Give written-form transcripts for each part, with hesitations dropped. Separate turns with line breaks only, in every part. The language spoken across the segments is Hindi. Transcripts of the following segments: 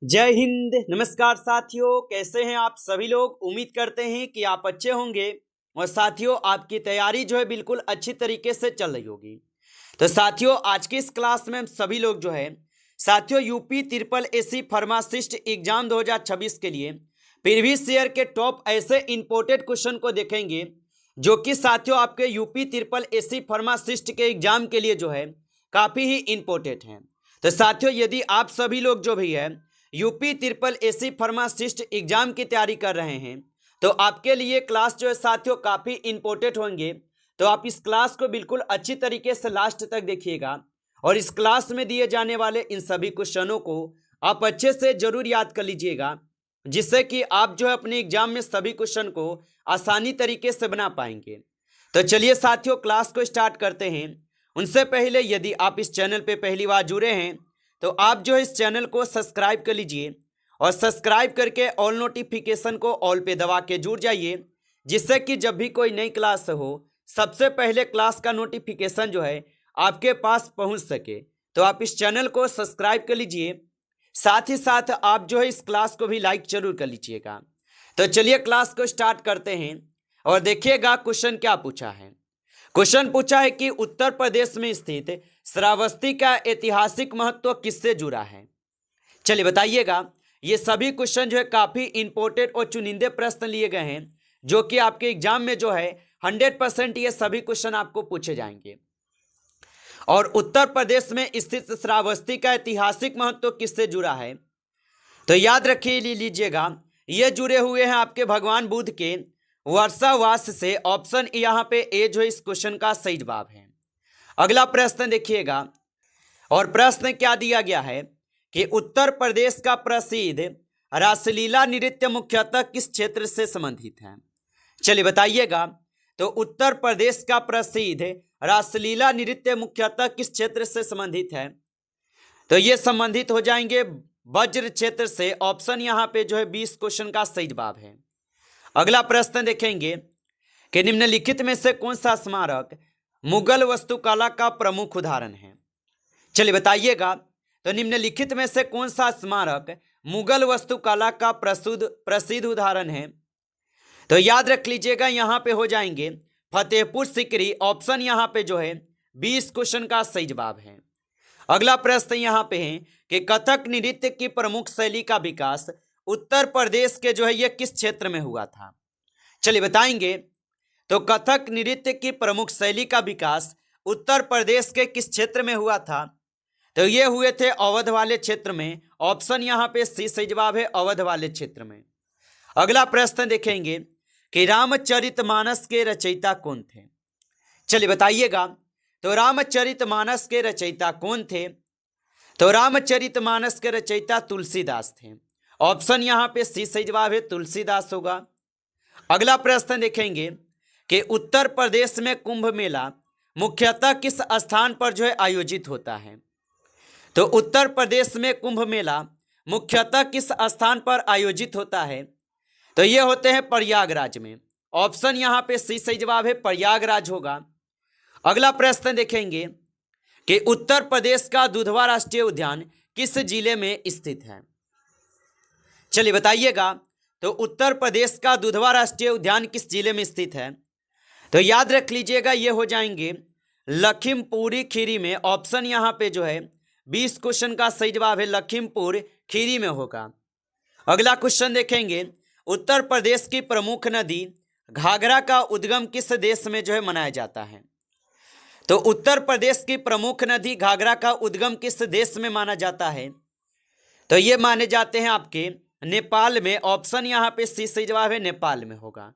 जय हिंद। नमस्कार साथियों, कैसे हैं आप सभी लोग। उम्मीद करते हैं कि आप अच्छे होंगे और साथियों आपकी तैयारी जो है बिल्कुल अच्छी तरीके से चल रही होगी। तो साथियों आज की इस क्लास में हम सभी लोग जो है साथियों UP triple AC pharmacist exam 2026 के लिए प्रीवियस ईयर के टॉप ऐसे इंपोर्टेड क्वेश्चन को देखेंगे जो कि साथियों आपके यूपी ट्रिपल एसी फार्मासिस्ट के एग्जाम के लिए जो है काफ़ी ही इंपॉर्टेंट हैं। तो साथियों यदि आप सभी लोग जो भी है UP triple AC pharmacist exam की तैयारी कर रहे हैं तो आपके लिए क्लास जो है साथियों काफ़ी इंपॉर्टेंट होंगे। तो आप इस क्लास को बिल्कुल अच्छी तरीके से लास्ट तक देखिएगा और इस क्लास में दिए जाने वाले इन सभी क्वेश्चनों को आप अच्छे से जरूर याद कर लीजिएगा, जिससे कि आप जो है अपने एग्जाम में सभी क्वेश्चन को आसानी तरीके से बना पाएंगे। तो चलिए साथियों क्लास को स्टार्ट करते हैं। उनसे पहले यदि आप इस चैनल पे पहली बार जुड़े हैं तो आप जो है इस चैनल को सब्सक्राइब कर लीजिए और सब्सक्राइब करके ऑल नोटिफिकेशन को ऑल पे दबा के जुड़ जाइए, जिससे कि जब भी कोई नई क्लास हो सबसे पहले क्लास का नोटिफिकेशन जो है आपके पास पहुंच सके। तो आप इस चैनल को सब्सक्राइब कर लीजिए, साथ ही साथ आप जो है इस क्लास को भी लाइक जरूर कर लीजिएगा। तो चलिए क्लास को स्टार्ट करते हैं और देखिएगा क्वेश्चन क्या पूछा है। क्वेश्चन पूछा है कि उत्तर प्रदेश में स्थित श्रावस्ती का ऐतिहासिक महत्व किससे जुड़ा है। चलिए बताइएगा। ये सभी क्वेश्चन जो है काफी इंपॉर्टेंट और चुनिंदे प्रश्न लिए गए हैं जो कि आपके एग्जाम में जो है 100% ये सभी क्वेश्चन आपको पूछे जाएंगे। और उत्तर प्रदेश में स्थित श्रावस्ती का ऐतिहासिक महत्व किससे जुड़ा है तो याद रखिए लीजिएगा, ये जुड़े हुए हैं आपके भगवान बुद्ध के वर्षावास से। ऑप्शन यहाँ पे ए जो इस क्वेश्चन का सही जवाब है। अगला प्रश्न देखिएगा और प्रश्न क्या दिया गया है कि उत्तर प्रदेश का प्रसिद्ध रासलीला नृत्य मुख्यतः किस क्षेत्र से संबंधित है। चलिए बताइएगा। तो उत्तर प्रदेश का प्रसिद्ध रासलीला नृत्य मुख्यतः किस क्षेत्र से संबंधित है तो ये संबंधित हो जाएंगे वज्र क्षेत्र से। ऑप्शन यहाँ पे जो है 20 क्वेश्चन का सही जवाब है। अगला प्रश्न देखेंगे कि निम्नलिखित में से कौन सा स्मारक मुगल वास्तुकला का प्रमुख उदाहरण है। चलिए बताइएगा। तो निम्नलिखित में से कौन सा स्मारक मुगल वास्तुकला का प्रसिद्ध उदाहरण है तो याद रख लीजिएगा, यहाँ पे हो जाएंगे फतेहपुर सीकरी। ऑप्शन यहाँ पे जो है 20 क्वेश्चन का सही जवाब है। अगला प्रश्न यहाँ पे है कि कथक नृत्य की प्रमुख शैली का विकास उत्तर प्रदेश के जो है ये किस क्षेत्र में हुआ था। चलिए बताएंगे। तो कथक नृत्य की प्रमुख शैली का विकास उत्तर प्रदेश के किस क्षेत्र में हुआ था तो ये हुए थे अवध वाले क्षेत्र में। ऑप्शन यहाँ पे सी सही जवाब है, अवध वाले क्षेत्र में। अगला प्रश्न देखेंगे कि रामचरितमानस के रचयिता कौन थे। चलिए बताइएगा। तो रामचरितमानस के रचयिता कौन थे तो रामचरितमानस के रचयिता तुलसीदास थे। ऑप्शन यहाँ पे सी सही जवाब है, तुलसीदास होगा। अगला प्रश्न देखेंगे कि उत्तर प्रदेश में कुंभ मेला मुख्यतः किस स्थान पर जो है आयोजित होता है तो उत्तर प्रदेश में कुंभ मेला मुख्यतः किस स्थान पर आयोजित होता है तो ये होते हैं प्रयागराज में। ऑप्शन यहाँ पे सी सही जवाब है, प्रयागराज होगा। अगला प्रश्न देखेंगे कि उत्तर प्रदेश का दुधवा राष्ट्रीय उद्यान किस जिले में स्थित है। चलिए बताइएगा। तो उत्तर प्रदेश का दुधवा राष्ट्रीय उद्यान किस जिले में स्थित है तो याद रख लीजिएगा, ये हो जाएंगे लखीमपुर खीरी में। ऑप्शन यहाँ पे जो है 20 क्वेश्चन का सही जवाब है, लखीमपुर खीरी में होगा। अगला क्वेश्चन देखेंगे, उत्तर प्रदेश की प्रमुख नदी घाघरा का उद्गम किस देश में जो है मनाया जाता है तो उत्तर प्रदेश की प्रमुख नदी घाघरा का उद्गम किस देश में माना जाता है तो ये माने जाते हैं आपके नेपाल में। ऑप्शन यहाँ पे सी सही जवाब है, नेपाल में होगा।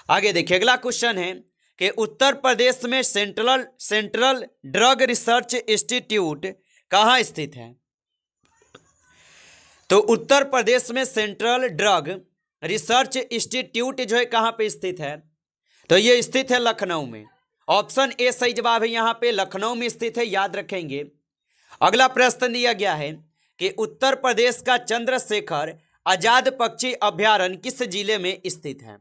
आगे देखिए अगला क्वेश्चन है कि उत्तर प्रदेश में सेंट्रल ड्रग रिसर्च इंस्टीट्यूट कहाँ स्थित है तो उत्तर प्रदेश में सेंट्रल ड्रग रिसर्च इंस्टीट्यूट जो है कहाँ पे स्थित है तो ये स्थित है लखनऊ में। ऑप्शन ए सही जवाब है, यहाँ पे लखनऊ में स्थित है, याद रखेंगे। अगला प्रश्न दिया गया है कि उत्तर प्रदेश का चंद्रशेखर आजाद पक्षी अभयारण्य किस जिले में स्थित है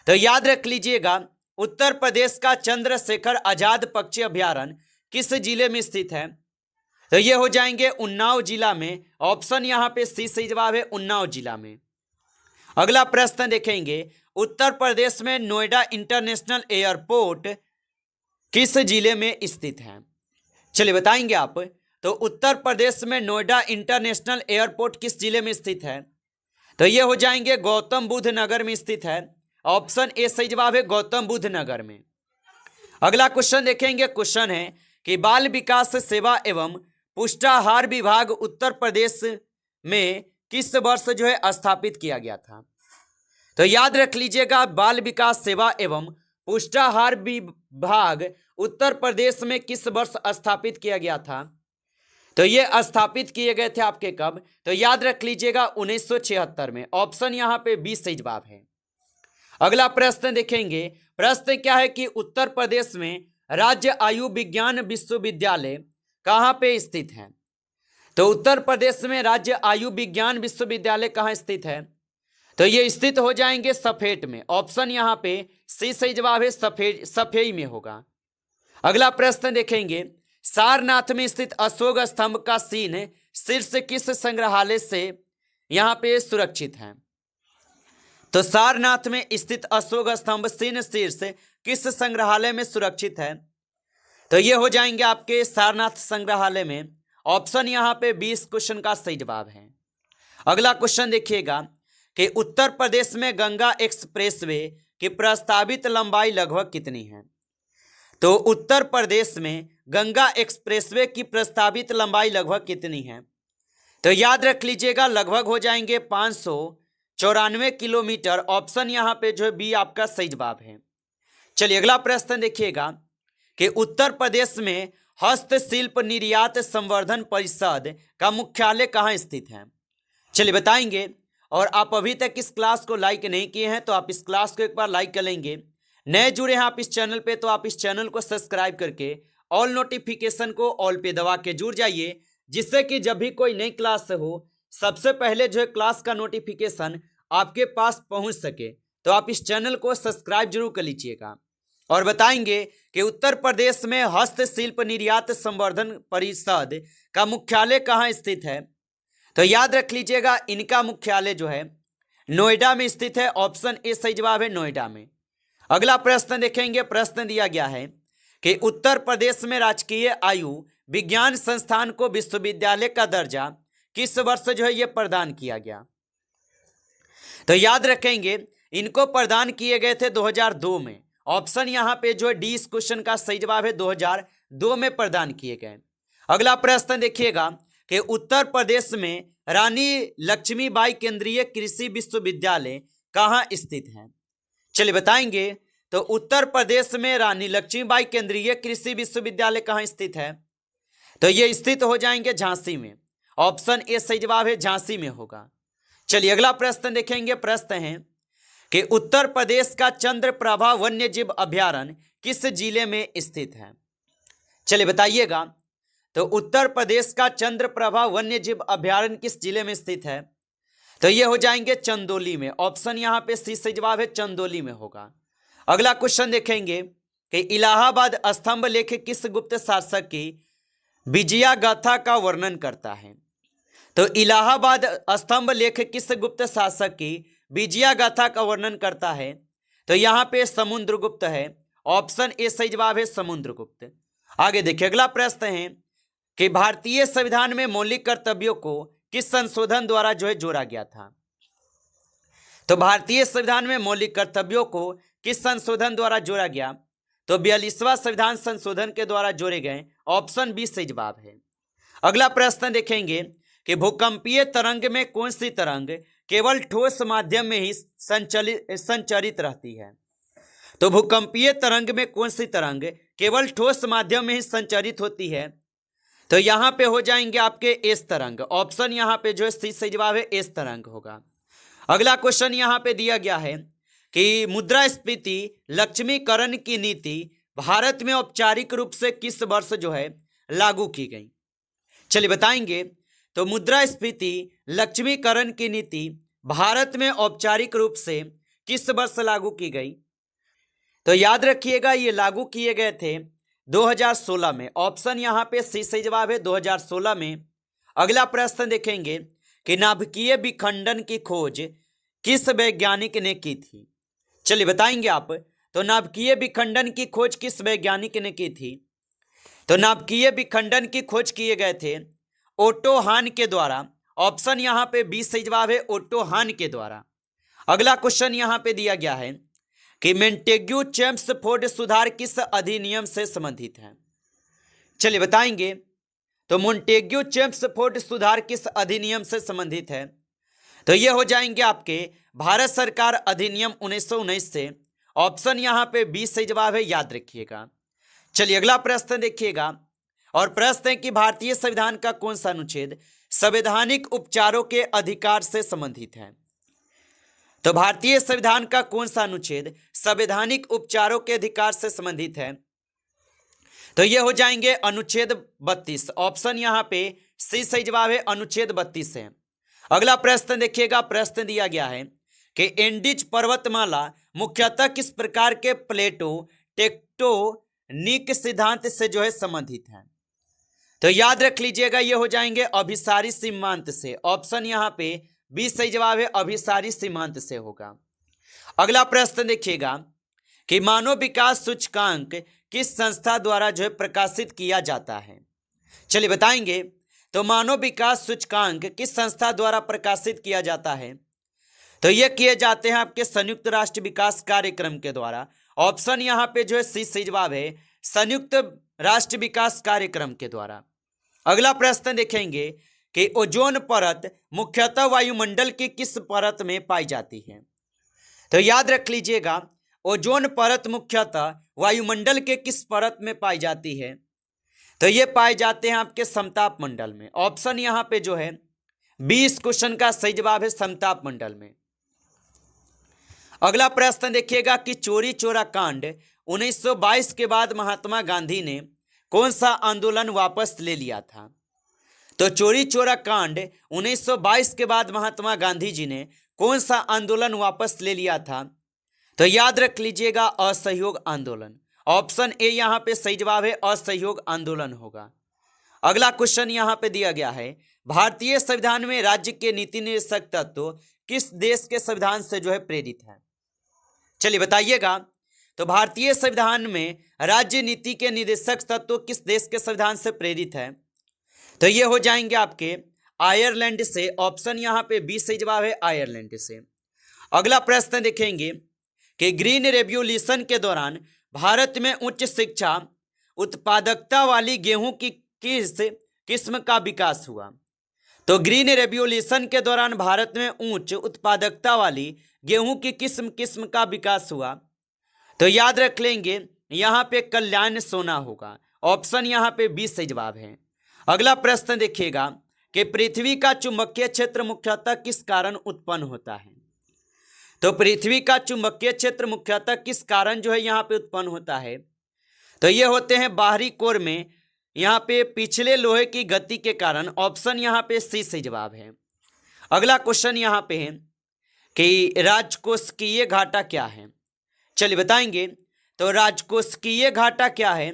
तो याद रख लीजिएगा, उत्तर प्रदेश का चंद्रशेखर आजाद पक्षी अभयारण्य किस जिले में स्थित है तो ये हो जाएंगे उन्नाव जिला में। ऑप्शन यहाँ पे सी सही जवाब है, उन्नाव जिला में। अगला प्रश्न देखेंगे, उत्तर प्रदेश में नोएडा इंटरनेशनल एयरपोर्ट किस जिले में स्थित है? चलिए बताएंगे आप। तो उत्तर प्रदेश में नोएडा इंटरनेशनल एयरपोर्ट किस जिले में स्थित है? तो ये हो जाएंगे गौतम बुद्ध नगर में स्थित है। ऑप्शन ए सही जवाब है, गौतम बुद्ध नगर में। अगला क्वेश्चन देखेंगे। क्वेश्चन है कि बाल विकास सेवा एवं पुष्टाहार विभाग उत्तर प्रदेश में किस वर्ष जो है स्थापित किया गया था? तो याद रख लीजिएगा, बाल विकास सेवा एवं पुष्टाहार विभाग उत्तर प्रदेश में किस वर्ष स्थापित किया गया था? तो ये स्थापित किए गए थे आपके कब? तो याद रख लीजिएगा 1976 में। ऑप्शन यहाँ पे 20 सही जवाब है। अगला प्रश्न देखेंगे। प्रश्न क्या है कि उत्तर प्रदेश में राज्य आयु विज्ञान विश्वविद्यालय कहाँ पे स्थित है? तो उत्तर प्रदेश में राज्य आयु विज्ञान विश्वविद्यालय कहाँ स्थित है? तो ये स्थित हो जाएंगे सफेद में। ऑप्शन यहाँ पे सी सही जवाब है, सफेद में होगा। अगला प्रश्न देखेंगे। सारनाथ में स्थित अशोक स्तंभ का सीन शीर्ष किस संग्रहालय से यहाँ पे सुरक्षित है? तो सारनाथ में स्थित अशोक स्तंभ सीन शीर्ष किस संग्रहालय में सुरक्षित है? तो ये हो जाएंगे आपके सारनाथ संग्रहालय में। ऑप्शन यहाँ पे 20 क्वेश्चन का सही जवाब है। अगला क्वेश्चन देखिएगा कि उत्तर प्रदेश में गंगा एक्सप्रेसवे की प्रस्तावित लंबाई लगभग कितनी है? तो उत्तर प्रदेश में गंगा एक्सप्रेसवे की प्रस्तावित लंबाई लगभग कितनी है? तो याद रख लीजिएगा, लगभग हो जाएंगे 594 किलोमीटर। ऑप्शन यहाँ पे जो है बी आपका सही जवाब है। चलिए अगला प्रश्न देखिएगा कि उत्तर प्रदेश में हस्तशिल्प निर्यात संवर्धन परिषद का मुख्यालय कहाँ स्थित है? चलिए बताएंगे। और आप अभी तक इस क्लास को लाइक नहीं किए हैं तो आप इस क्लास को एक बार लाइक कर लेंगे। नए जुड़े हैं आप इस चैनल पे तो आप इस चैनल को सब्सक्राइब करके ऑल नोटिफिकेशन को ऑल पे दबा के जुड़ जाइए, जिससे कि जब भी कोई नई क्लास हो सबसे पहले जो है क्लास का नोटिफिकेशन आपके पास पहुंच सके। तो आप इस चैनल को सब्सक्राइब जरूर कर लीजिएगा। और बताएंगे कि उत्तर प्रदेश में हस्तशिल्प निर्यात संवर्धन परिषद का मुख्यालय कहाँ स्थित है? तो याद रख लीजिएगा, इनका मुख्यालय जो है नोएडा में स्थित है। ऑप्शन ए सही जवाब है, नोएडा में। अगला प्रश्न देखेंगे। प्रश्न दिया गया है कि उत्तर प्रदेश में राजकीय आयु विज्ञान संस्थान को विश्वविद्यालय का दर्जा किस वर्ष जो है यह प्रदान किया गया? तो याद रखेंगे, इनको प्रदान किए गए थे 2002 में। ऑप्शन यहाँ पे जो है डी इस क्वेश्चन का सही जवाब है, 2002 में प्रदान किए गए। अगला प्रश्न देखिएगा कि उत्तर प्रदेश में रानी लक्ष्मीबाई केंद्रीय कृषि विश्वविद्यालय कहाँ स्थित है? चलिए बताएंगे। तो उत्तर प्रदेश में रानी लक्ष्मीबाई केंद्रीय कृषि विश्वविद्यालय कहाँ स्थित है? तो ये स्थित हो जाएंगे झांसी में। ऑप्शन ए सही जवाब है, झांसी में होगा। चलिए अगला प्रश्न देखेंगे। प्रश्न है कि उत्तर प्रदेश का चंद्रप्रभा वन्यजीव अभयारण्य किस जिले में स्थित है? चलिए बताइएगा। तो उत्तर प्रदेश का चंद्रप्रभा वन्यजीव अभयारण्य किस जिले में स्थित है? तो ये हो जाएंगे चंदौली में। ऑप्शन यहाँ पे सी सही जवाब है, चंदौली में होगा। अगला क्वेश्चन देखेंगे कि इलाहाबाद स्तंभ लेख किस गुप्त शासक की विजया गाथा का वर्णन करता है? तो इलाहाबाद स्तंभ लेख किस गुप्त शासक की विजया गाथा का वर्णन करता है? तो यहाँ पे समुद्रगुप्त है। ऑप्शन ए सही जवाब है, समुद्रगुप्त। आगे देखिए अगला प्रश्न है कि भारतीय संविधान में मौलिक कर्तव्यों को किस संशोधन द्वारा जो है जोड़ा गया था? तो भारतीय संविधान में मौलिक कर्तव्यों को किस संशोधन द्वारा जोड़ा गया? तो 42वां संविधान संशोधन के द्वारा जोड़े गए। ऑप्शन बी सही जवाब है। अगला प्रश्न देखेंगे कि भूकंपीय तरंग में कौन सी तरंग केवल ठोस माध्यम में ही संचरित रहती है? तो भूकंपीय तरंग में कौन सी तरंग केवल ठोस माध्यम में ही संचरित होती है? तो यहाँ पे हो जाएंगे आपके एस तरंग। ऑप्शन यहाँ पे जो है सही जवाब है, एस तरंग होगा। अगला क्वेश्चन यहाँ पे दिया गया है कि मुद्रास्फीति लक्ष्मीकरण की नीति भारत में औपचारिक रूप से किस वर्ष जो है लागू की गई? चलिए बताएंगे। तो मुद्रास्फीति लक्ष्मीकरण की नीति भारत में औपचारिक रूप से किस वर्ष लागू की गई? तो याद रखिएगा, ये लागू किए गए थे 2016 में। ऑप्शन यहाँ पे सी सही जवाब है 2016 में। अगला प्रश्न देखेंगे कि नाभिकीय विखंडन की खोज किस वैज्ञानिक ने की थी। चलिए बताएंगे आप। तो नाभिकीय विखंडन की खोज किस वैज्ञानिक ने की थी। तो नाभिकीय विखंडन की खोज किए गए थे ओटो हान के द्वारा। ऑप्शन यहाँ पे बी सही जवाब है ओटो हान के द्वारा। अगला क्वेश्चन यहाँ पे दिया गया है कि मोंटेग्यू चेम्सफोर्ड सुधार किस अधिनियम से संबंधित है। चलिए बताएंगे। तो मोंटेग्यू चेम्सफोर्ड सुधार किस अधिनियम से संबंधित है। तो ये हो जाएंगे आपके भारत सरकार अधिनियम 1919 से। ऑप्शन यहाँ पे बी सही जवाब है, याद रखिएगा। चलिए अगला प्रश्न देखिएगा और प्रश्न है कि भारतीय संविधान का कौन सा अनुच्छेद संवैधानिक उपचारों के अधिकार से संबंधित है। तो भारतीय संविधान का कौन सा अनुच्छेद संवैधानिक उपचारों के अधिकार से संबंधित है। तो ये हो जाएंगे अनुच्छेद 32। ऑप्शन यहाँ पे सी सही जवाब है, अनुच्छेद 32 है। अगला प्रश्न देखिएगा। प्रश्न दिया गया है कि एंडीज पर्वतमाला मुख्यतः किस प्रकार के प्लेटो टेक्टोनिक सिद्धांत से जो है संबंधित है। तो याद रख लीजिएगा, ये हो जाएंगे अभिसारी सीमांत से। ऑप्शन यहाँ पे बी सही जवाब है, अभिसारी सीमांत से होगा। अगला प्रश्न देखिएगा कि मानव विकास सूचकांक किस संस्था द्वारा जो है प्रकाशित किया जाता है। चलिए बताएंगे। तो मानव विकास सूचकांक किस संस्था द्वारा प्रकाशित किया जाता है। तो ये किए जाते हैं आपके संयुक्त राष्ट्र विकास कार्यक्रम के द्वारा। ऑप्शन यहाँ पे जो है सी सही जवाब है, संयुक्त राष्ट्र विकास कार्यक्रम के द्वारा। अगला प्रश्न देखेंगे कि ओजोन परत मुख्यतः वायुमंडल की किस परत में पाई जाती है। तो याद रख लीजिएगा, ओजोन परत मुख्यतः वायुमंडल के किस परत में पाई जाती है। तो ये पाए जाते हैं आपके समताप मंडल में। ऑप्शन यहाँ पे जो है 20 क्वेश्चन का सही जवाब है, समताप मंडल में। अगला प्रश्न देखिएगा कि चोरी चोरा कांड 1922 के बाद महात्मा गांधी ने कौन सा आंदोलन वापस ले लिया था। तो चोरी चोरा कांड 1922 के बाद महात्मा गांधी जी ने कौन सा आंदोलन वापस ले लिया था। तो याद रख लीजिएगा, असहयोग आंदोलन। ऑप्शन ए यहाँ पे सही जवाब है, असहयोग आंदोलन होगा। अगला क्वेश्चन यहाँ पे दिया गया है, भारतीय संविधान में राज्य के नीति निर्देशक तत्व किस देश के संविधान से जो है प्रेरित है। चलिए बताइएगा। तो भारतीय संविधान में राज्य नीति के निर्देशक तत्व किस देश के संविधान से प्रेरित है। तो ये हो जाएंगे आपके आयरलैंड से। ऑप्शन यहाँ पे बी सही जवाब है, आयरलैंड से। अगला प्रश्न देखेंगे कि ग्रीन रेवोल्यूशन के दौरान भारत में उच्च शिक्षा उत्पादकता वाली गेहूं की किस किस्म का विकास हुआ। तो ग्रीन रेवोल्यूशन के दौरान भारत में उच्च उत्पादकता वाली गेहूं की किस्म का विकास हुआ। तो याद रख लेंगे, यहाँ पे कल्याण सोना होगा। ऑप्शन यहाँ पे बी सही जवाब है। अगला प्रश्न देखिएगा कि पृथ्वी का चुंबकीय क्षेत्र मुख्यतः किस कारण उत्पन्न होता है। तो पृथ्वी का चुंबकीय क्षेत्र मुख्यतः किस कारण जो है यहाँ पे उत्पन्न होता है। तो ये होते हैं बाहरी कोर में यहाँ पे पिछले लोहे की गति के कारण। ऑप्शन यहाँ पे सी सही जवाब है। अगला क्वेश्चन यहाँ पे है कि राजकोषीय घाटा क्या है। चलिए बताएंगे। तो राजकोषीय घाटा क्या है।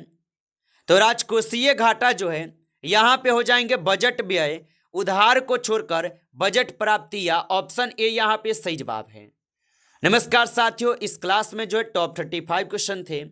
तो राजकोषीय घाटा जो है यहाँ पे हो जाएंगे बजट व्यय, उधार को छोड़कर बजट प्राप्तियां। ऑप्शन ए यहाँ पे सही जवाब है। नमस्कार साथियों, इस क्लास में जो है टॉप 35 क्वेश्चन थे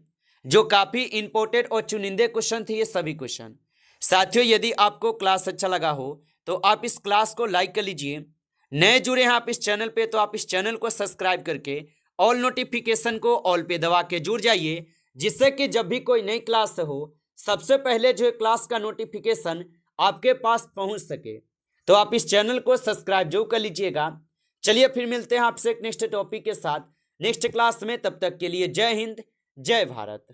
जो काफी इंपॉर्टेंट और चुनिंदे क्वेश्चन थे, ये सभी क्वेश्चन। साथियों यदि आपको क्लास अच्छा लगा हो तो आप इस क्लास को लाइक कर लीजिए। नए जुड़े हैं आप इस चैनल पे तो आप इस चैनल को सब्सक्राइब करके ऑल नोटिफिकेशन को ऑल पे दबा के जुड़ जाइए, जिससे कि जब भी कोई नई क्लास हो सबसे पहले जो है क्लास का नोटिफिकेशन आपके पास पहुंच सके। तो आप इस चैनल को सब्सक्राइब जरूर कर लीजिएगा। चलिए फिर मिलते हैं आपसे एक नेक्स्ट टॉपिक के साथ नेक्स्ट क्लास में। तब तक के लिए जय हिंद, जय भारत।